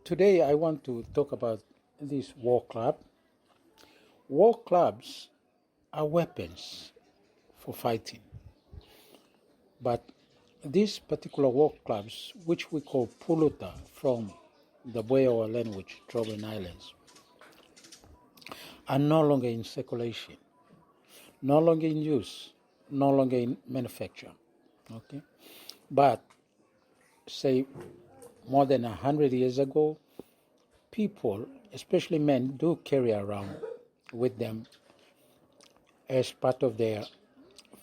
Today I want to talk about this war club. War clubs are weapons for fighting, but these particular war clubs, which we call Puluta from the Boyawa language, Trobriand Islands, are no longer in circulation, no longer in use, no longer in manufacture. Okay, but say more than 100 years ago, people, especially men, do carry around with them as part of their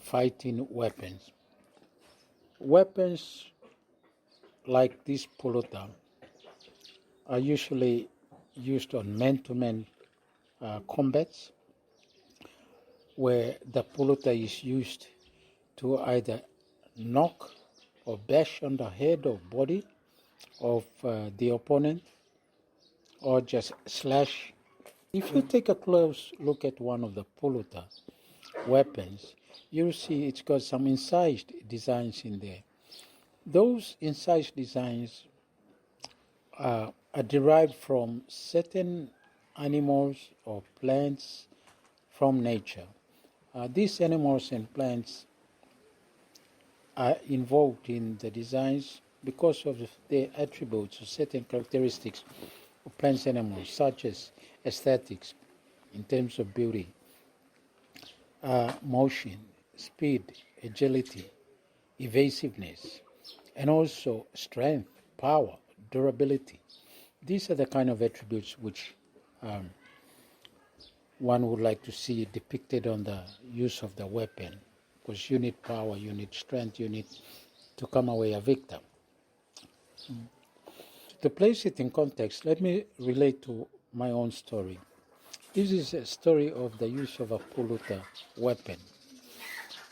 fighting weapons. Weapons like this puluta are usually used on man-to-man combats, where the puluta is used to either knock or bash on the head or body of the opponent, or just slash. If you take a close look at one of the puluta weapons, you'll see it's got some incised designs in there. Those incised designs are derived from certain animals or plants from nature. These animals and plants are involved in the designs because of their attributes or certain characteristics of plants and animals, such as aesthetics in terms of beauty, motion, speed, agility, evasiveness, and also strength, power, durability. These are the kind of attributes which one would like to see depicted on the use of the weapon, because you need power, you need strength, you need to come away a victor. To place it in context, let me relate to my own story. This is a story of the use of a puluta weapon.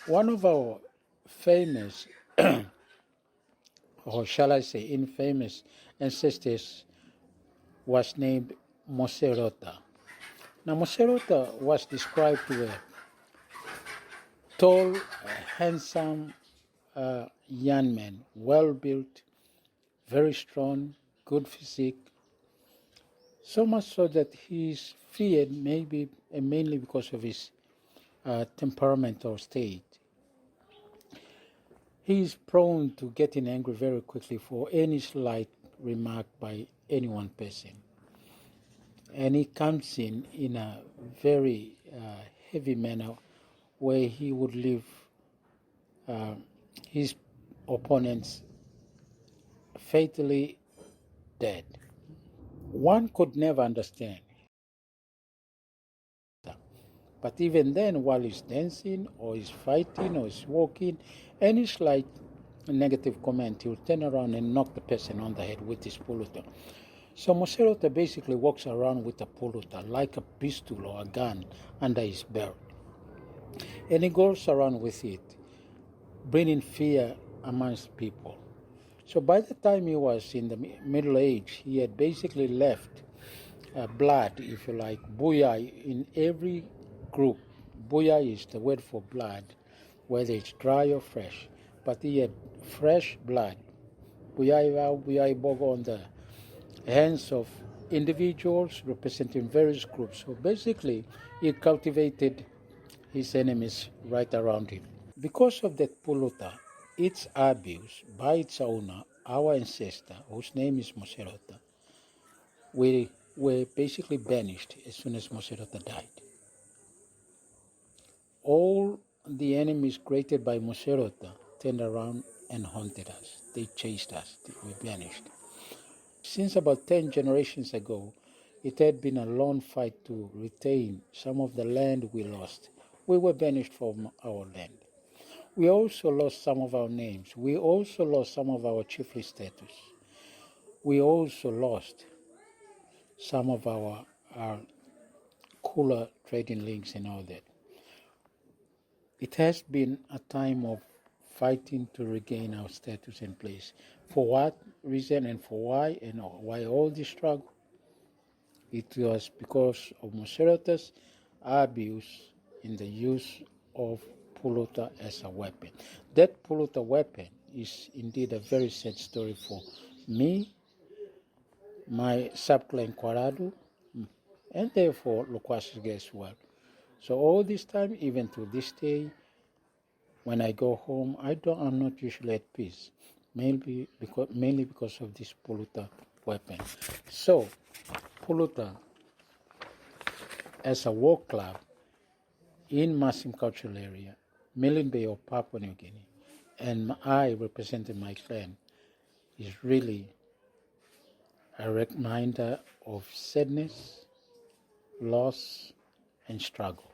One of our famous, or shall I say infamous, ancestors was named Moserota. Now, Moserota was described to a tall, handsome young man, well-built, very strong, good physique, so much so that he is feared maybe and mainly because of his temperament or state. He is prone to getting angry very quickly for any slight remark by any one person. And he comes in a very heavy manner where he would leave his opponents fatally dead. One could never understand. But even then, while he's dancing or he's fighting or he's walking, any slight negative comment, he'll turn around and knock the person on the head with his puluta. So Moserota basically walks around with a puluta like a pistol or a gun under his belt. And he goes around with it, bringing fear amongst people. So by the time he was in the middle age, he had basically left blood, if you like, buyai in every group. Buyai is the word for blood, whether it's dry or fresh. But he had fresh blood, buyai bogo, on the hands of individuals representing various groups. So basically, he cultivated his enemies right around him. Because of that puluta, its abuse by its owner, our ancestor, whose name is Moserota, we were basically banished as soon as Moserota died. All the enemies created by Moserota turned around and haunted us. They chased us. We were banished. Since about 10 generations ago, it had been a long fight to retain some of the land we lost. We were banished from our land. We also lost some of our names. We also lost some of our chiefly status. We also lost some of our cooler trading links and all that. It has been a time of fighting to regain our status and place. For what reason and for why, and why all this struggle? It was because of Moserota's abuse in the use of puluta as a weapon. That puluta weapon is indeed a very sad story for me, my subclan Kwaradu, and therefore Loquacious as well. So all this time, even to this day, when I go home, I'm not usually at peace, mainly because of this Puluta weapon. So, Puluta, as a war club in Massim cultural area, Milne Bay of Papua New Guinea, and I representing my clan, is really a reminder of sadness, loss, and struggle.